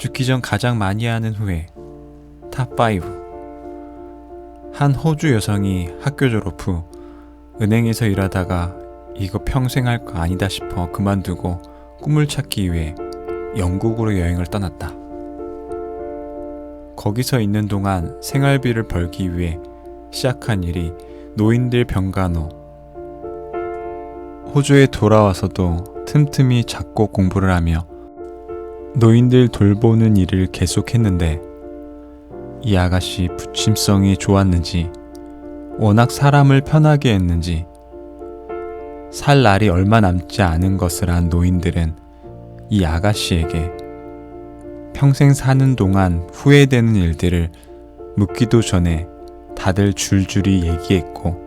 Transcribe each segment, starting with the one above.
죽기 전 가장 많이 하는 후회 탑5. 한 호주 여성이 학교 졸업 후 은행에서 일하다가 이거 평생 할 거 아니다 싶어 그만두고 꿈을 찾기 위해 영국으로 여행을 떠났다. 거기서 있는 동안 생활비를 벌기 위해 시작한 일이 노인들 병간호. 호주에 돌아와서도 틈틈이 작곡 공부를 하며 노인들 돌보는 일을 계속했는데 이 아가씨 부침성이 좋았는지 워낙 사람을 편하게 했는지 살 날이 얼마 남지 않은 것을 안 노인들은 이 아가씨에게 평생 사는 동안 후회되는 일들을 묻기도 전에 다들 줄줄이 얘기했고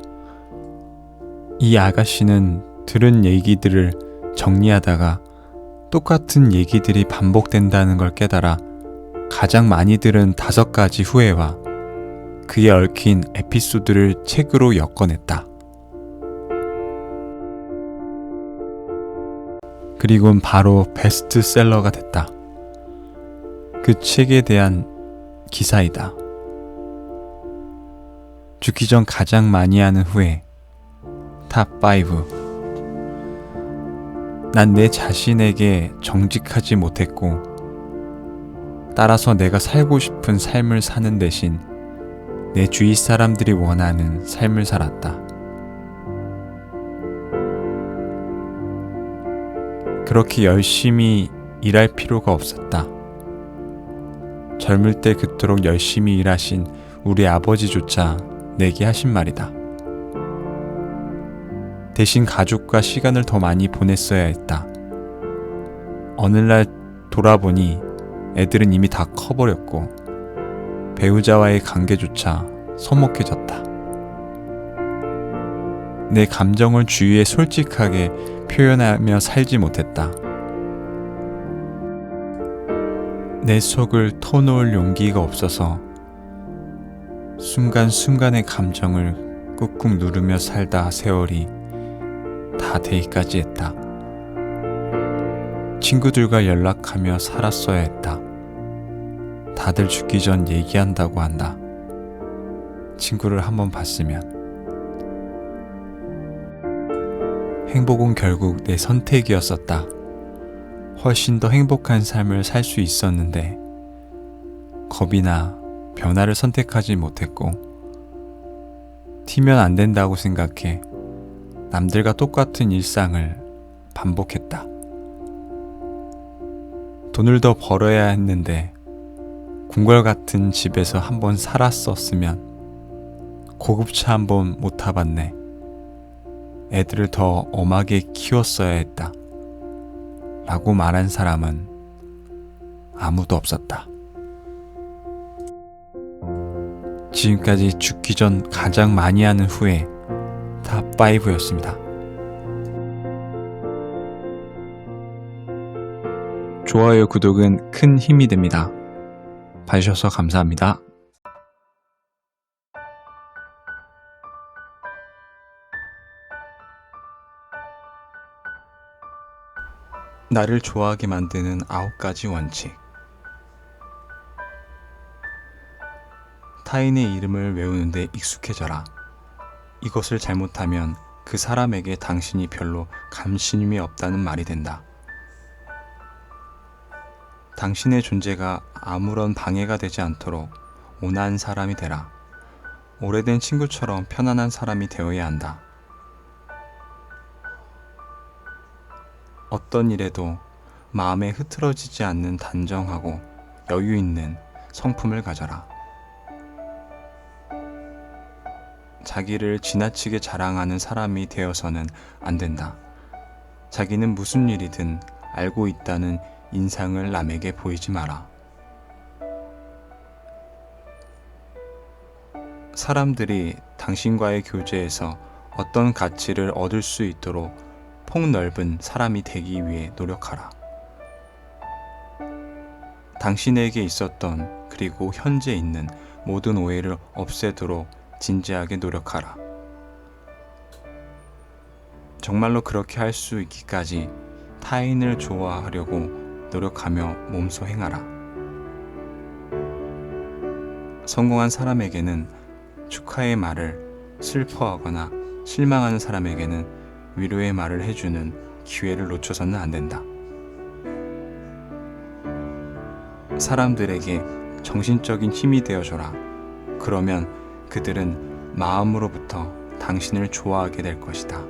이 아가씨는 들은 얘기들을 정리하다가 똑같은 얘기들이 반복된다는 걸 깨달아 가장 많이 들은 5가지 후회와 그에 얽힌 에피소드를 책으로 엮어냈다. 그리곤 바로 베스트셀러가 됐다. 그 책에 대한 기사이다. 죽기 전 가장 많이 하는 후회 탑5. 난 내 자신에게 정직하지 못했고 따라서 내가 살고 싶은 삶을 사는 대신 내 주위 사람들이 원하는 삶을 살았다. 그렇게 열심히 일할 필요가 없었다. 젊을 때 그토록 열심히 일하신 우리 아버지조차 내게 하신 말이다. 대신 가족과 시간을 더 많이 보냈어야 했다. 어느 날 돌아보니 애들은 이미 다 커버렸고 배우자와의 관계조차 서먹해졌다. 내 감정을 주위에 솔직하게 표현하며 살지 못했다. 내 속을 터놓을 용기가 없어서 순간순간의 감정을 꾹꾹 누르며 살다 세월이 다 되기까지 했다. 친구들과 연락하며 살았어야 했다. 다들 죽기 전 얘기한다고 한다. 친구를 한번 봤으면. 행복은 결국 내 선택이었었다. 훨씬 더 행복한 삶을 살 수 있었는데 겁이나 변화를 선택하지 못했고 튀면 안 된다고 생각해 남들과 똑같은 일상을 반복했다. 돈을 더 벌어야 했는데 궁궐 같은 집에서 한번 살았었으면 고급차 한번 못 타봤네. 애들을 더 엄하게 키웠어야 했다. 라고 말한 사람은 아무도 없었다. 지금까지 죽기 전 가장 많이 하는 후회 탑5였습니다. 좋아요, 구독은 큰 힘이 됩니다. 봐주셔서 감사합니다. 나를 좋아하게 만드는 9가지 원칙. 타인의 이름을 외우는데 익숙해져라. 이것을 잘못하면 그 사람에게 당신이 별로 관심이 없다는 말이 된다. 당신의 존재가 아무런 방해가 되지 않도록 온화한 사람이 되라. 오래된 친구처럼 편안한 사람이 되어야 한다. 어떤 일에도 마음에 흐트러지지 않는 단정하고 여유 있는 성품을 가져라. 자기를 지나치게 자랑하는 사람이 되어서는 안 된다. 자기는 무슨 일이든 알고 있다는 인상을 남에게 보이지 마라. 사람들이 당신과의 교제에서 어떤 가치를 얻을 수 있도록 폭넓은 사람이 되기 위해 노력하라. 당신에게 있었던 그리고 현재 있는 모든 오해를 없애도록 진지하게 노력하라. 정말로 그렇게 할 수 있기까지 타인을 좋아하려고 노력하며 몸소 행하라. 성공한 사람에게는 축하의 말을, 슬퍼하거나 실망하는 사람에게는 위로의 말을 해주는 기회를 놓쳐서는 안 된다. 사람들에게 정신적인 힘이 되어줘라. 그러면 그들은 마음으로부터 당신을 좋아하게 될 것이다.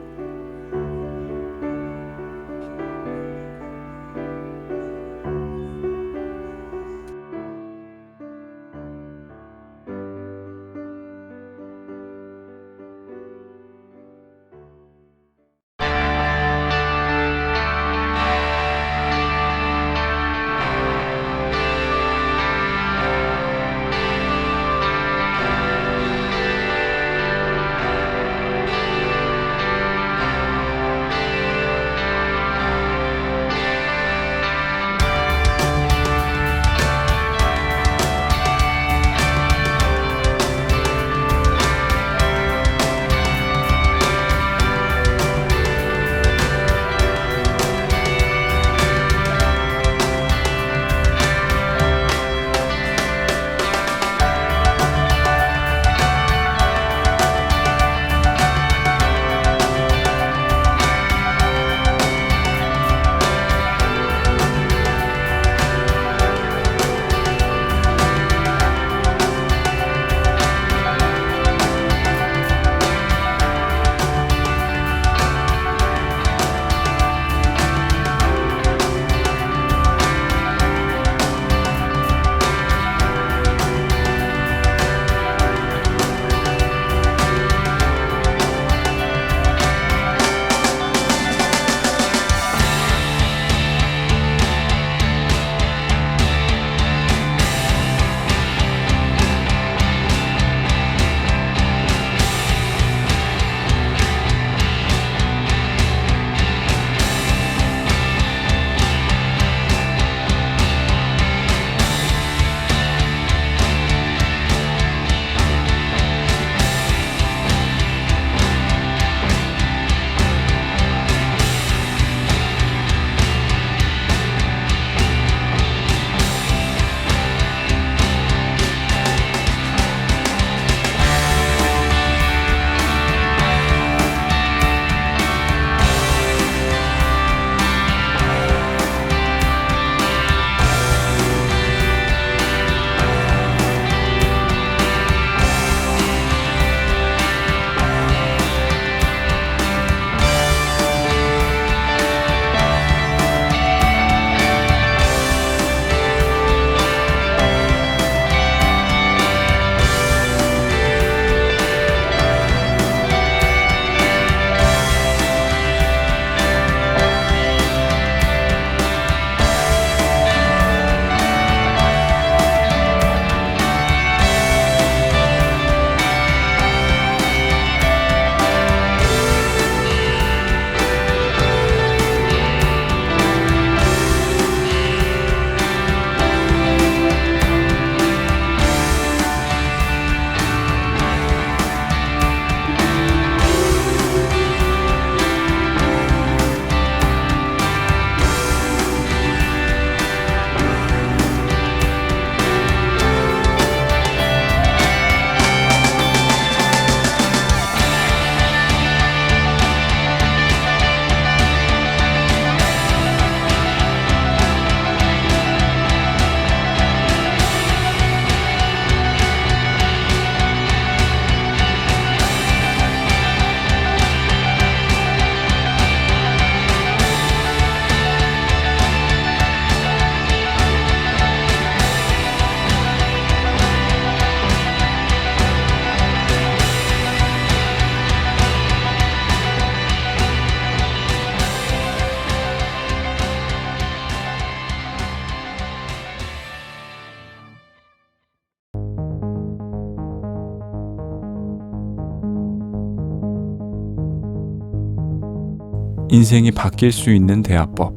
인생이 바뀔 수 있는 대화법.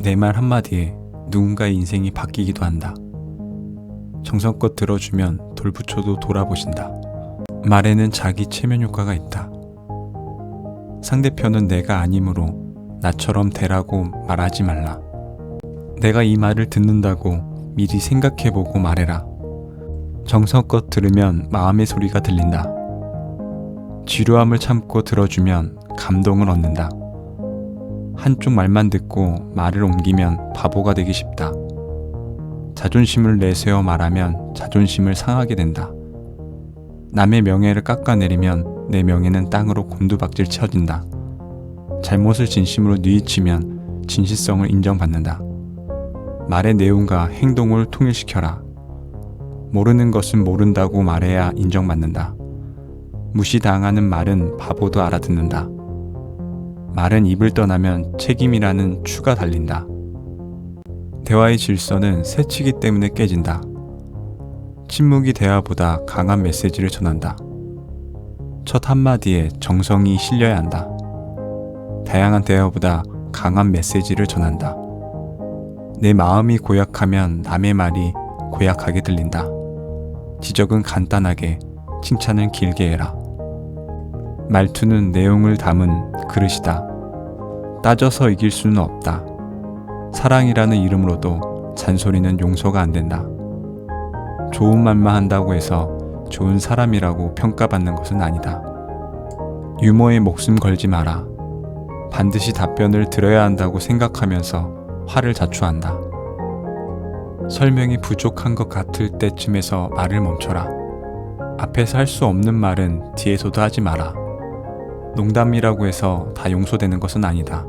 내 말 한마디에 누군가의 인생이 바뀌기도 한다. 정성껏 들어주면 돌부처도 돌아보신다. 말에는 자기 체면 효과가 있다. 상대편은 내가 아니므로 나처럼 되라고 말하지 말라. 내가 이 말을 듣는다고 미리 생각해보고 말해라. 정성껏 들으면 마음의 소리가 들린다. 지루함을 참고 들어주면 감동을 얻는다. 한쪽 말만 듣고 말을 옮기면 바보가 되기 쉽다. 자존심을 내세워 말하면 자존심을 상하게 된다. 남의 명예를 깎아내리면 내 명예는 땅으로 곤두박질 쳐진다. 잘못을 진심으로 뉘우치면 진실성을 인정받는다. 말의 내용과 행동을 통일시켜라. 모르는 것은 모른다고 말해야 인정받는다. 무시당하는 말은 바보도 알아듣는다. 말은 입을 떠나면 책임이라는 추가 달린다. 대화의 질서는 새치기 때문에 깨진다. 침묵이 대화보다 강한 메시지를 전한다. 첫 한마디에 정성이 실려야 한다. 다양한 대화보다 강한 메시지를 전한다. 내 마음이 고약하면 남의 말이 고약하게 들린다. 지적은 간단하게, 칭찬은 길게 해라. 말투는 내용을 담은 그릇이다. 따져서 이길 수는 없다. 사랑이라는 이름으로도 잔소리는 용서가 안 된다. 좋은 말만 한다고 해서 좋은 사람이라고 평가받는 것은 아니다. 유머에 목숨 걸지 마라. 반드시 답변을 들어야 한다고 생각하면서 화를 자초한다. 설명이 부족한 것 같을 때쯤에서 말을 멈춰라. 앞에서 할 수 없는 말은 뒤에서도 하지 마라. 농담이라고 해서 다 용서되는 것은 아니다.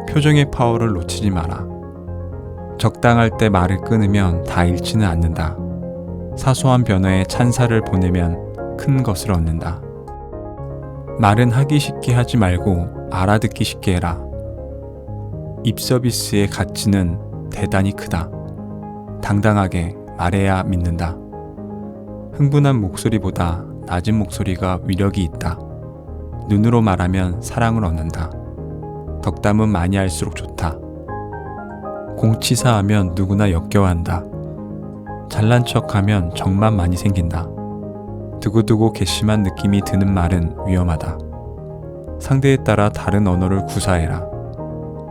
표정의 파워를 놓치지 마라. 적당할 때 말을 끊으면 다 잃지는 않는다. 사소한 변화에 찬사를 보내면 큰 것을 얻는다. 말은 하기 쉽게 하지 말고 알아듣기 쉽게 해라. 입 서비스의 가치는 대단히 크다. 당당하게 말해야 믿는다. 흥분한 목소리보다 낮은 목소리가 위력이 있다. 눈으로 말하면 사랑을 얻는다. 덕담은 많이 할수록 좋다. 공치사하면 누구나 역겨워한다. 잘난 척하면 정만 많이 생긴다. 두고두고 괘씸한 느낌이 드는 말은 위험하다. 상대에 따라 다른 언어를 구사해라.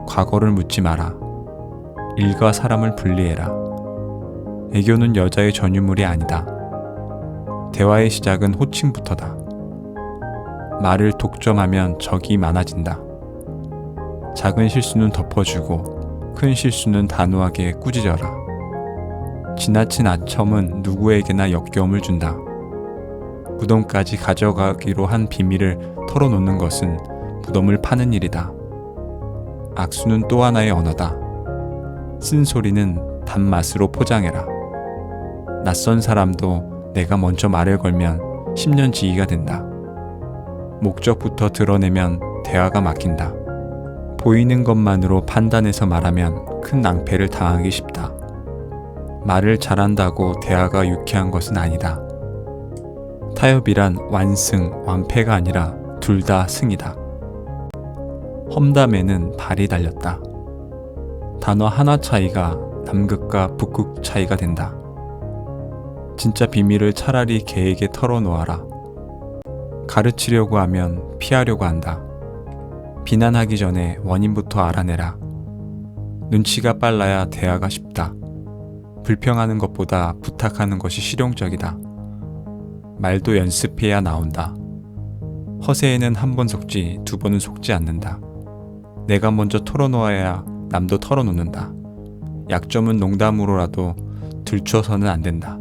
과거를 묻지 마라. 일과 사람을 분리해라. 애교는 여자의 전유물이 아니다. 대화의 시작은 호칭부터다. 말을 독점하면 적이 많아진다. 작은 실수는 덮어주고 큰 실수는 단호하게 꾸짖어라. 지나친 아첨은 누구에게나 역겨움을 준다. 무덤까지 가져가기로 한 비밀을 털어놓는 것은 무덤을 파는 일이다. 악수는 또 하나의 언어다. 쓴소리는 단맛으로 포장해라. 낯선 사람도 내가 먼저 말을 걸면 10년 지기가 된다. 목적부터 드러내면 대화가 막힌다. 보이는 것만으로 판단해서 말하면 큰 낭패를 당하기 쉽다. 말을 잘한다고 대화가 유쾌한 것은 아니다. 타협이란 완승, 완패가 아니라 둘 다 승이다. 험담에는 발이 달렸다. 단어 하나 차이가 남극과 북극 차이가 된다. 진짜 비밀을 차라리 개에게 털어놓아라. 가르치려고 하면 피하려고 한다. 비난하기 전에 원인부터 알아내라. 눈치가 빨라야 대화가 쉽다. 불평하는 것보다 부탁하는 것이 실용적이다. 말도 연습해야 나온다. 허세에는 한 번 속지 두 번은 속지 않는다. 내가 먼저 털어놓아야 남도 털어놓는다. 약점은 농담으로라도 들춰서는 안 된다.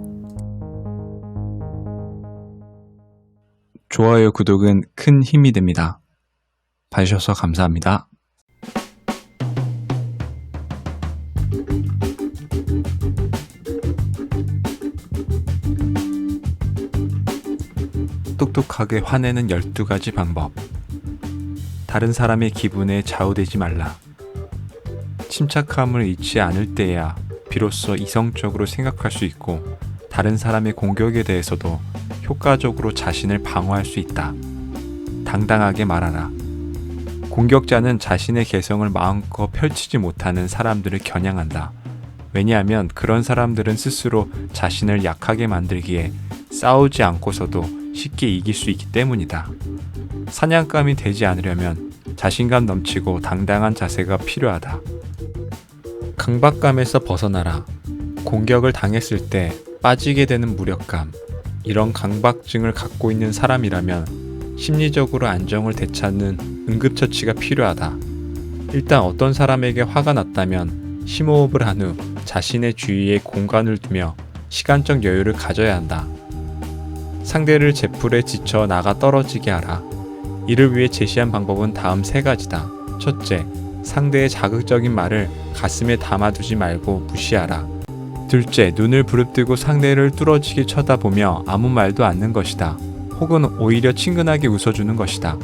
좋아요, 구독은 큰 힘이 됩니다. 봐주셔서 감사합니다. 똑똑하게 화내는 12가지 방법. 다른 사람의 기분에 좌우되지 말라. 침착함을 잃지 않을 때야 비로소 이성적으로 생각할 수 있고 다른 사람의 공격에 대해서도 효과적으로 자신을 방어할 수 있다. 당당하게 말하라. 공격자는 자신의 개성을 마음껏 펼치지 못하는 사람들을 겨냥한다. 왜냐하면 그런 사람들은 스스로 자신을 약하게 만들기에 싸우지 않고서도 쉽게 이길 수 있기 때문이다. 사냥감이 되지 않으려면 자신감 넘치고 당당한 자세가 필요하다. 강박감에서 벗어나라. 공격을 당했을 때 빠지게 되는 무력감, 이런 강박증을 갖고 있는 사람이라면 심리적으로 안정을 되찾는 응급처치가 필요하다. 일단 어떤 사람에게 화가 났다면 심호흡을 한 후 자신의 주위에 공간을 두며 시간적 여유를 가져야 한다. 상대를 제풀에 지쳐 나가 떨어지게 하라. 이를 위해 제시한 방법은 다음 3가지다. 첫째, 상대의 자극적인 말을 가슴에 담아두지 말고 무시하라. 둘째, 눈을 부릅뜨고 상대를 뚫어지게 쳐다보며 아무 말도 않는 것이다. 혹은 오히려 친근하게 웃어주는 것이다.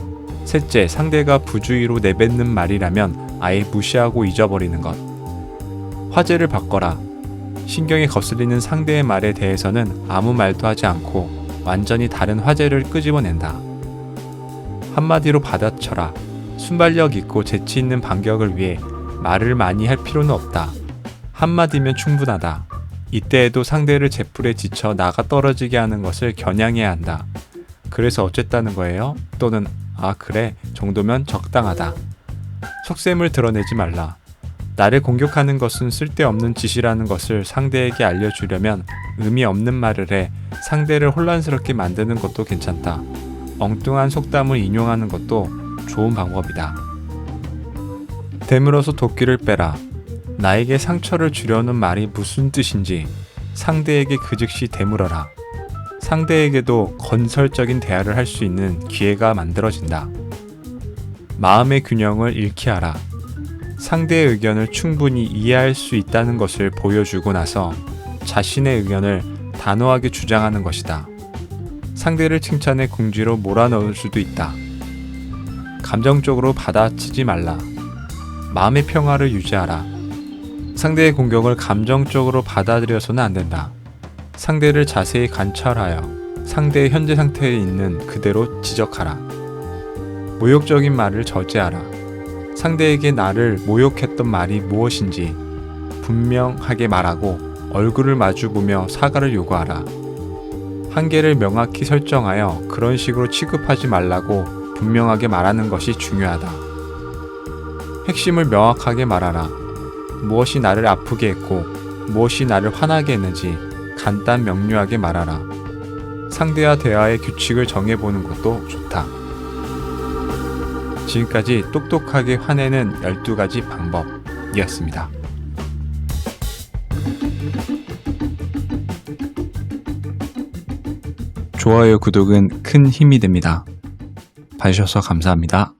셋째, 상대가 부주의로 내뱉는 말이라면 아예 무시하고 잊어버리는 것. 화제를 바꿔라. 신경이 거슬리는 상대의 말에 대해서는 아무 말도 하지 않고 완전히 다른 화제를 끄집어낸다. 한마디로 받아쳐라. 순발력 있고 재치 있는 반격을 위해 말을 많이 할 필요는 없다. 한마디면 충분하다. 이때에도 상대를 제풀에 지쳐 나가 떨어지게 하는 것을 겨냥해야 한다. 그래서 어쨌다는 거예요? 또는 아 그래 정도면 적당하다. 속셈을 드러내지 말라. 나를 공격하는 것은 쓸데없는 짓이라는 것을 상대에게 알려주려면 의미 없는 말을 해 상대를 혼란스럽게 만드는 것도 괜찮다. 엉뚱한 속담을 인용하는 것도 좋은 방법이다. 되물어서 도끼를 빼라. 나에게 상처를 주려는 말이 무슨 뜻인지 상대에게 그 즉시 되물어라. 상대에게도 건설적인 대화를 할 수 있는 기회가 만들어진다. 마음의 균형을 잃게 하라. 상대의 의견을 충분히 이해할 수 있다는 것을 보여주고 나서 자신의 의견을 단호하게 주장하는 것이다. 상대를 칭찬해 궁지로 몰아넣을 수도 있다. 감정적으로 받아치지 말라. 마음의 평화를 유지하라. 상대의 공격을 감정적으로 받아들여서는 안 된다. 상대를 자세히 관찰하여 상대의 현재 상태에 있는 그대로 지적하라. 모욕적인 말을 저지하라. 상대에게 나를 모욕했던 말이 무엇인지 분명하게 말하고 얼굴을 마주보며 사과를 요구하라. 한계를 명확히 설정하여 그런 식으로 취급하지 말라고 분명하게 말하는 것이 중요하다. 핵심을 명확하게 말하라. 무엇이 나를 아프게 했고 무엇이 나를 화나게 했는지 간단 명료하게 말하라. 상대와 대화의 규칙을 정해보는 것도 좋다. 지금까지 똑똑하게 화내는 12가지 방법이었습니다. 좋아요, 구독은 큰 힘이 됩니다. 봐주셔서 감사합니다.